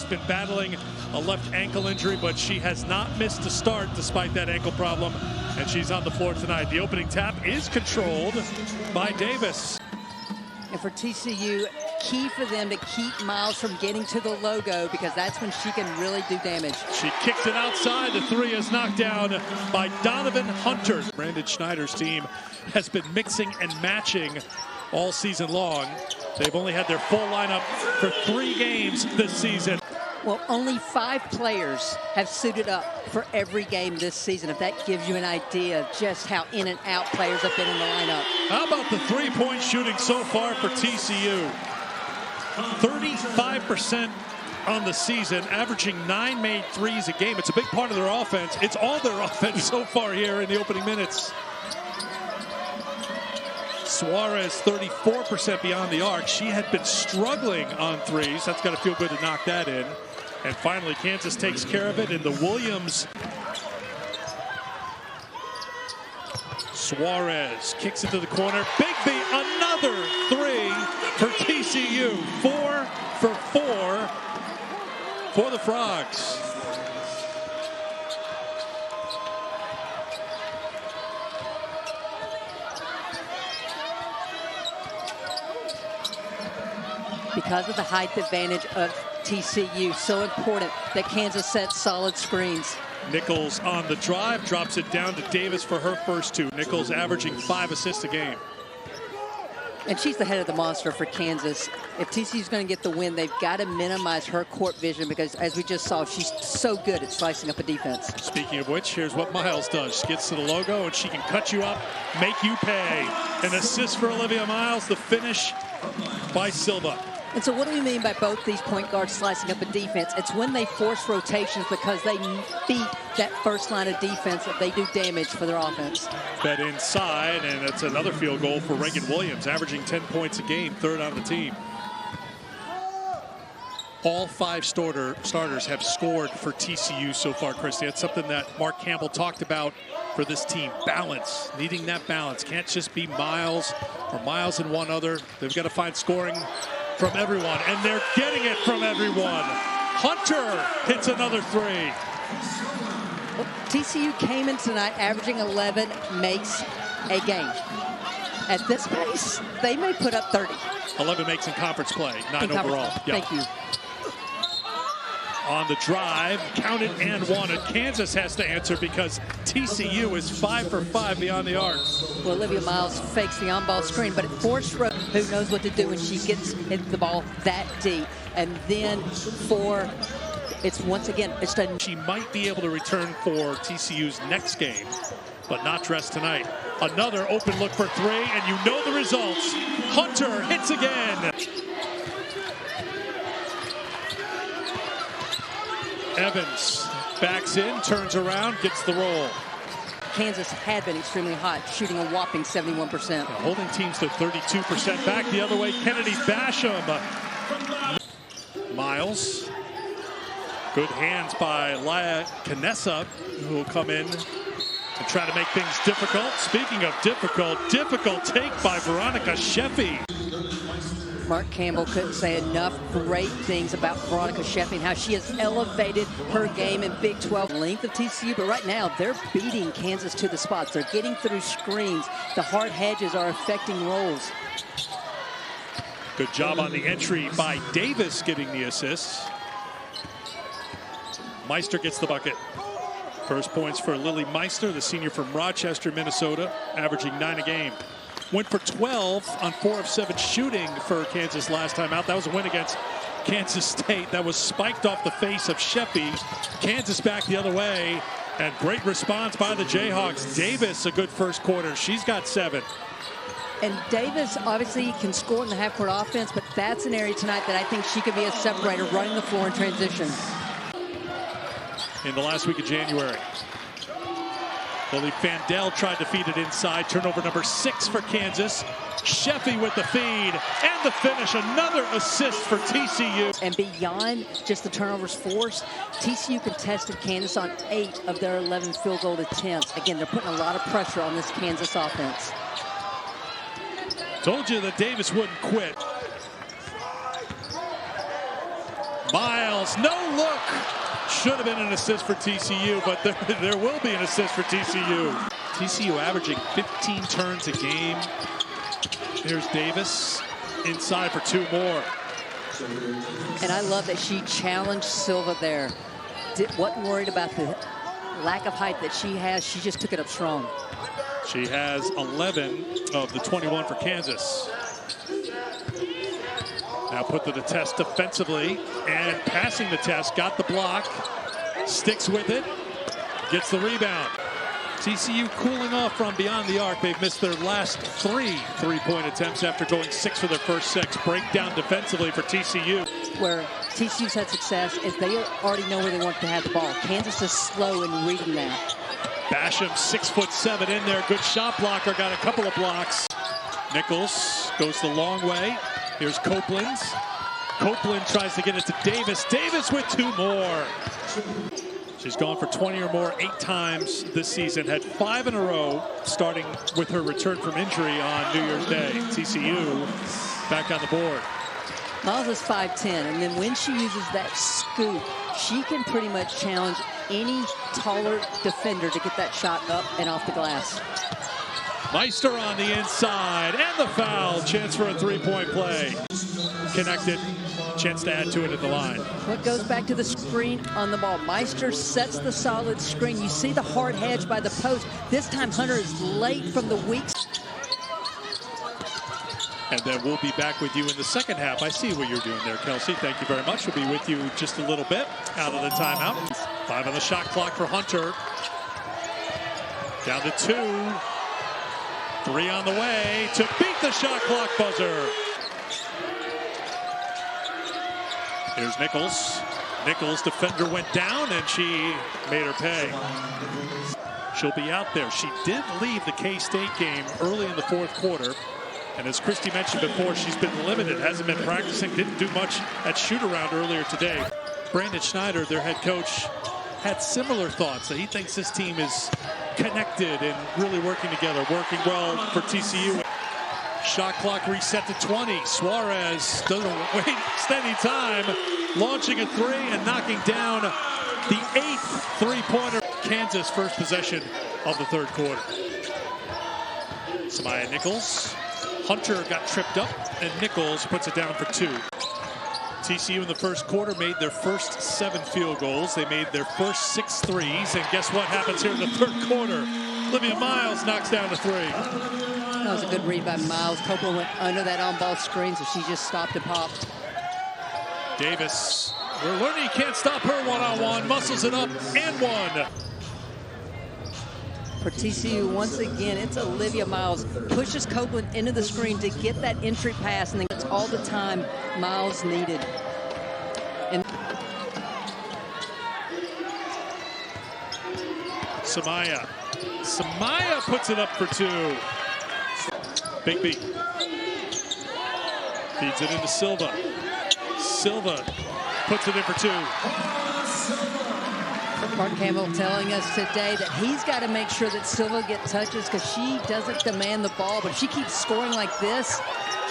been battling a left ankle injury, but she has not missed a start despite that ankle problem, and she's on the floor tonight. The opening tap is controlled by Davis. And for TCU, key for them to keep Miles from getting to the logo, because that's when she can really do damage. She kicked it outside. The three is knocked down by Donovan Hunter. Brandon Schneider's team has been mixing and matching all season long. They've only had their full lineup for 3 games this season. Well, only 5 players have suited up for every game this season, if that gives you an idea of just how in and out players have been in the lineup. How about the three-point shooting so far for TCU? 35% on the season, averaging 9 made threes a game. It's a big part of their offense. It's all their offense so far here in the opening minutes. Suarez, 34% beyond the arc. She had been struggling on threes. That's got to feel good to knock that in. And finally, Kansas takes care of it in the Williams. Suarez kicks into the corner. Bigby, another 3 for TCU. 4 for 4 for the Frogs. Because of the height advantage of TCU, so important that Kansas sets solid screens. Nichols on the drive, drops it down to Davis for her first 2. Nichols averaging 5 assists a game. And she's the head of the monster for Kansas. If TCU's going to get the win, they've got to minimize her court vision, because as we just saw, she's so good at slicing up a defense. Speaking of which, here's what Miles does. She gets to the logo, and she can cut you up, make you pay. An assist for Olivia Miles, the finish by Silva. And so what do we mean by both these point guards slicing up a defense? It's when they force rotations, because they beat that first line of defense, that they do damage for their offense. Fed inside, and it's another field goal for Reagan Williams, averaging 10 points a game, 3rd on the team. All 5 starters have scored for TCU so far, Christy. That's something that Mark Campbell talked about for this team. Balance, needing that balance. Can't just be Miles or Miles and one other. They've got to find scoring from everyone, and they're getting it from everyone. Hunter hits another 3. Well, TCU came in tonight averaging 11 makes a game. At this pace, they may put up 30. 11 makes in conference play, 9 overall. Thank you. On the drive, counted and wanted. Kansas has to answer, because TCU is 5 for 5 beyond the arc. Well, Olivia Miles fakes the on-ball screen, but it forced Rose, who knows what to do when she gets into the ball that deep. And then it's once again, it's done. She might be able to return for TCU's next game, but not dressed tonight. Another open look for 3, and you know the results. Hunter hits again. Evans backs in, turns around, gets the roll. Kansas had been extremely hot, shooting a whopping 71%. Holding teams to 32%. Back the other way, Kennedy Basham. Miles. Good hands by Laya Canessa, who will come in and try to make things difficult. Speaking of difficult take by Veronica Sheffy. Mark Campbell couldn't say enough great things about Veronica Sheffy and how she has elevated her game in Big 12. Length of TCU, but right now they're beating Kansas to the spots. They're getting through screens. The hard hedges are affecting rolls. Good job on the entry by Davis, getting the assists. Meister gets the bucket. First points for Lily Meister, the senior from Rochester, Minnesota, averaging 9 a game. Went for 12 on 4 of 7 shooting for Kansas last time out. That was a win against Kansas State. That was spiked off the face of Sheffy. Kansas back the other way, and great response by the Jayhawks. Davis, a good first quarter. She's got 7. And Davis obviously can score in the half-court offense, but that's an area tonight that I think she could be a separator, running the floor in transition. In the last week of January, Lily Fandel tried to feed it inside. Turnover number 6 for Kansas. Sheffy with the feed and the finish. Another assist for TCU. And beyond just the turnovers forced, TCU contested Kansas on 8 of their 11 field goal attempts. Again, they're putting a lot of pressure on this Kansas offense. Told you that Davis wouldn't quit. Miles, no look. Should have been an assist for TCU, but there will be an assist for TCU. TCU averaging 15 turns a game. Here's Davis inside for 2 more. And I love that she challenged Silva there. Wasn't worried about the lack of height that she has. She just took it up strong. She has 11 of the 21 for Kansas. Now put to the test defensively and passing the test. Got the block. Sticks with it. Gets the rebound. TCU cooling off from beyond the arc. They've missed their last 3 3-point attempts after going 6 for their first 6. Breakdown defensively for TCU. Where TCU's had success is they already know where they want to have the ball. Kansas is slow in reading that. Basham, 6'7" in there. Good shot blocker. Got a couple of blocks. Nichols goes the long way. Here's Copeland. Copeland tries to get it to Davis. Davis with 2 more. She's gone for 20 or more 8 times this season. Had 5 in a row, starting with her return from injury on New Year's Day. TCU back on the board. Miles is 5'10", and then when she uses that scoop, she can pretty much challenge any taller defender to get that shot up and off the glass. Meister on the inside, and the foul. Chance for a 3-point play. Connected. Chance to add to it at the line. What goes back to the screen on the ball. Meister sets the solid screen. You see the hard hedge by the post. This time Hunter is late from the weak. And then we'll be back with you in the second half. I see what you're doing there, Kelsey. Thank you very much. We'll be with you just a little bit out of the timeout. 5 on the shot clock for Hunter. Down to 2. 3 on the way to beat the shot clock buzzer. Here's Nichols. Nichols, defender went down, and she made her pay. She'll be out there. She did leave the K-State game early in the 4th quarter. And as Christy mentioned before, she's been limited, hasn't been practicing, didn't do much at shoot-around earlier today. Brandon Schneider, their head coach, had similar thoughts that he thinks this team is connected and really working together, working well for TCU. Shot clock reset to 20. Suarez doesn't waste any time, launching a 3 and knocking down the 8th 3-pointer. Kansas first possession of the 3rd quarter. Samaya Nichols. Hunter got tripped up, and Nichols puts it down for 2. TCU in the 1st quarter made their first 7 field goals. They made their first 6 threes, and guess what happens here in the 3rd quarter? Olivia Miles knocks down a 3. That was a good read by Miles. Copeland went under that on-ball screen, so she just stopped and popped. Davis, we're learning you can't stop her one-on-one. Muscles it up, and 1. For TCU, once again, it's Olivia Miles. Pushes Copeland into the screen to get that entry pass, and then gets all the time Miles needed. And Samaya. Samaya puts it up for 2. Bigby. Feeds it into Silva. Silva puts it in for 2. Mark Campbell telling us today that he's got to make sure that Silva gets touches because she doesn't demand the ball, but if she keeps scoring like this,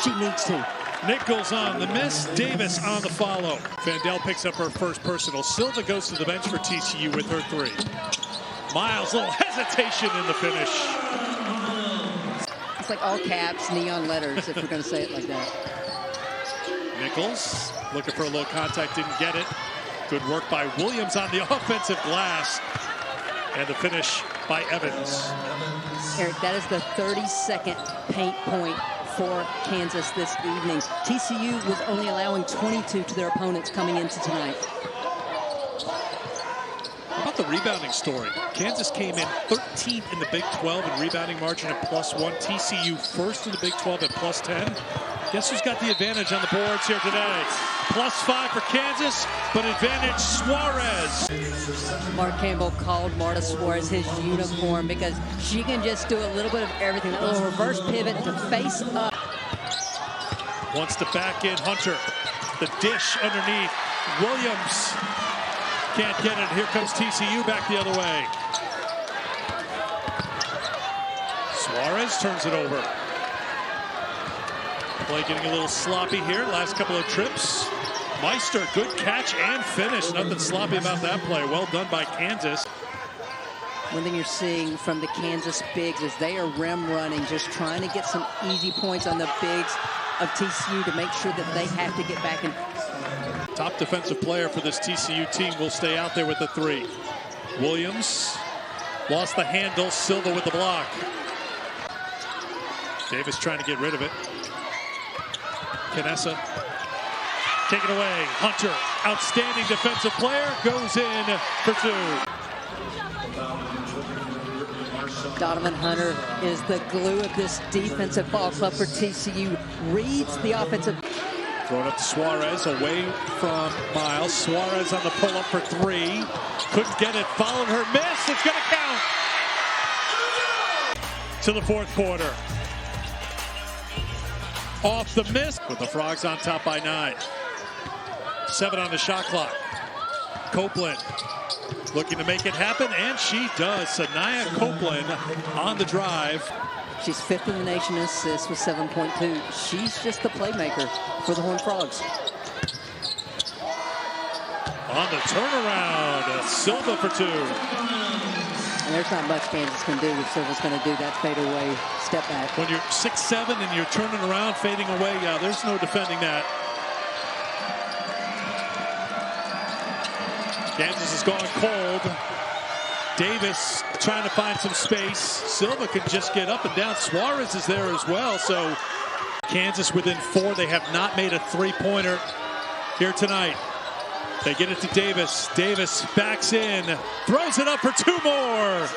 she needs to. Nichols on the miss, Davis on the follow. Vandell picks up her first personal. Silva goes to the bench for TCU with her 3. Miles, little hesitation in the finish. It's like all caps, neon letters, if we're going to say it like that. Nichols looking for a little contact, didn't get it. Good work by Williams on the offensive glass. And the finish by Evans. Eric, that is the 32nd paint point for Kansas this evening. TCU was only allowing 22 to their opponents coming into tonight. How about the rebounding story? Kansas came in 13th in the Big 12 in rebounding margin at +1. TCU first in the Big 12 at +10. Guess who's got the advantage on the boards here today? +5 for Kansas, but advantage Suarez. Mark Campbell called Marta Suarez his unicorn because she can just do a little bit of everything. A little reverse pivot to face up. Wants to back in Hunter. The dish underneath. Williams can't get it. Here comes TCU back the other way. Suarez turns it over. Play getting a little sloppy here. Last couple of trips. Meister, good catch and finish. Nothing sloppy about that play. Well done by Kansas. One thing you're seeing from the Kansas bigs is they are rim running, just trying to get some easy points on the bigs of TCU to make sure that they have to get back in. Top defensive player for this TCU team will stay out there with the three. Williams lost the handle. Silva with the block. Davis trying to get rid of it. Canessa. Take it away. Hunter, outstanding defensive player, goes in for two. Donovan Hunter is the glue of this defensive ball club for TCU. Reads the offensive. Throw it up to Suarez, away from Miles. Suarez on the pull-up for three. Couldn't get it, followed her miss. It's going to count. To the fourth quarter. Off the miss, with the Frogs on top by 9. 7 on the shot clock. Copeland looking to make it happen, and she does. Sanaya Copeland on the drive. She's 5th in the nation in assists with 7.2. She's just the playmaker for the Horned Frogs. On the turnaround, Silva for 2. And there's not much Kansas can do if Silva's going to do that fadeaway step back. When you're 6'7" and you're turning around, fading away, yeah, there's no defending that. Kansas has gone cold. Davis trying to find some space. Silva can just get up and down. Suarez is there as well. So Kansas within 4. They have not made a three-pointer here tonight. They get it to Davis. Davis backs in, throws it up for 2 more.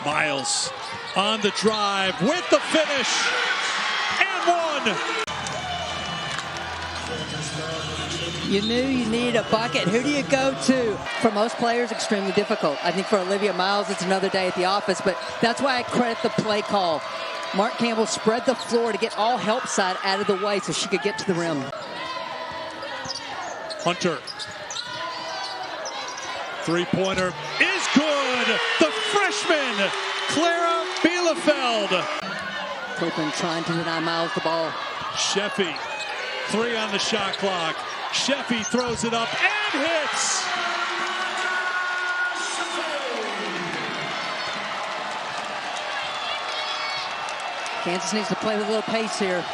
Miles on the drive with the finish and 1. You knew you needed a bucket. Who do you go to? For most players, extremely difficult. I think for Olivia Miles, it's another day at the office, but that's why I credit the play call. Mark Campbell spread the floor to get all help side out of the way so she could get to the rim. Hunter. Three-pointer is good. The freshman, Clara Bielefeld. Copeland trying to deny Miles the ball. Sheffy, 3 on the shot clock. Sheffy throws it up and hits. Kansas needs to play with a little pace here.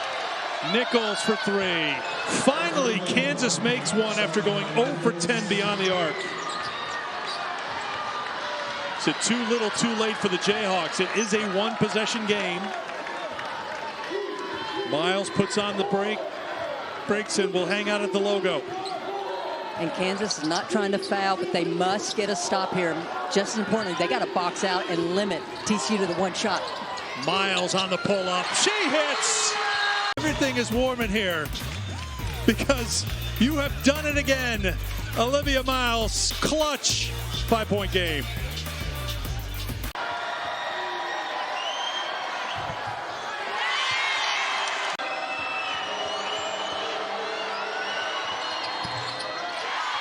Nichols for 3. Finally, Kansas makes one after going 0 for 10 beyond the arc. Is it too little, too late for the Jayhawks? It is a 1-possession game. Miles puts on the breaks and will hang out at the logo. And Kansas is not trying to foul, but they must get a stop here. Just as importantly, they got to box out and limit TCU to the 1 shot. Miles on the pull-up. She hits! Everything is warm in here because you have done it again. Olivia Miles, clutch 5-point game.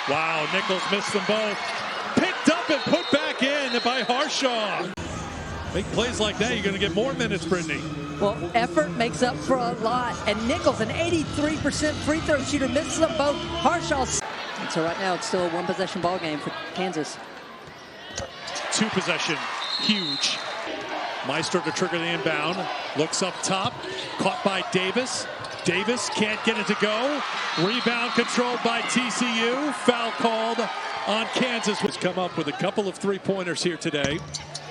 Wow, Nichols missed them both. Picked up and put back in by Harshaw. Make plays like that, you're going to get more minutes, Brittany. Well, effort makes up for a lot. And Nichols, an 83% free throw shooter, misses them both. Harshaw. And so right now, it's still a 1-possession ball game for Kansas. 2-possession, huge. Meister to trigger the inbound. Looks up top, caught by Davis. Davis can't get it to go. Rebound controlled by TCU. Foul called on Kansas, which come up with a couple of three-pointers here today.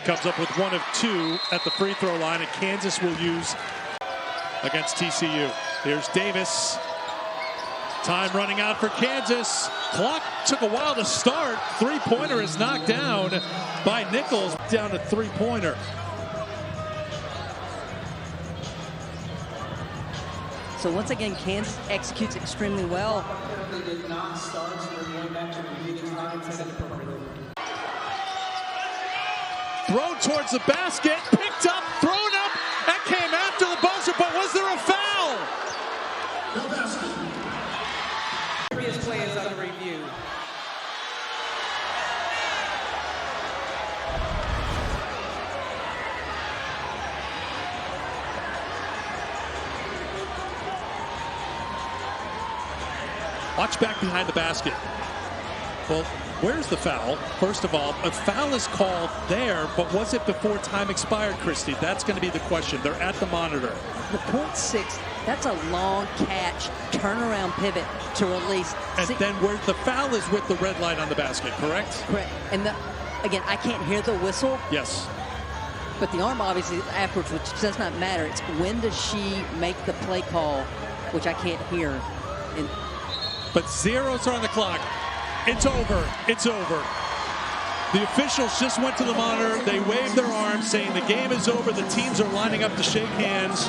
Comes up with 1 of 2 at the free throw line, and Kansas will use against TCU. Here's Davis. Time running out for Kansas. Clock took a while to start. Three-pointer is knocked down by Nichols. Down to three-pointer. So once again, Kansas executes extremely well. Thrown towards the basket, picked up, thrown up, that came after the buzzer, but was there a foul? Previous play is under review. Watch back behind the basket. Well, where's the foul? First of all, a foul is called there, but was it before time expired, Christy? That's going to be the question. They're at the monitor. The .6, that's a long catch, turnaround pivot to release. And then where the foul is with the red line on the basket, correct? Correct. And again, I can't hear the whistle. Yes. But the arm obviously afterwards, which does not matter. It's when does she make the play call, which I can't hear. But zeros are on the clock. It's over. It's over. The officials just went to the monitor. They waved their arms saying the game is over. The teams are lining up to shake hands.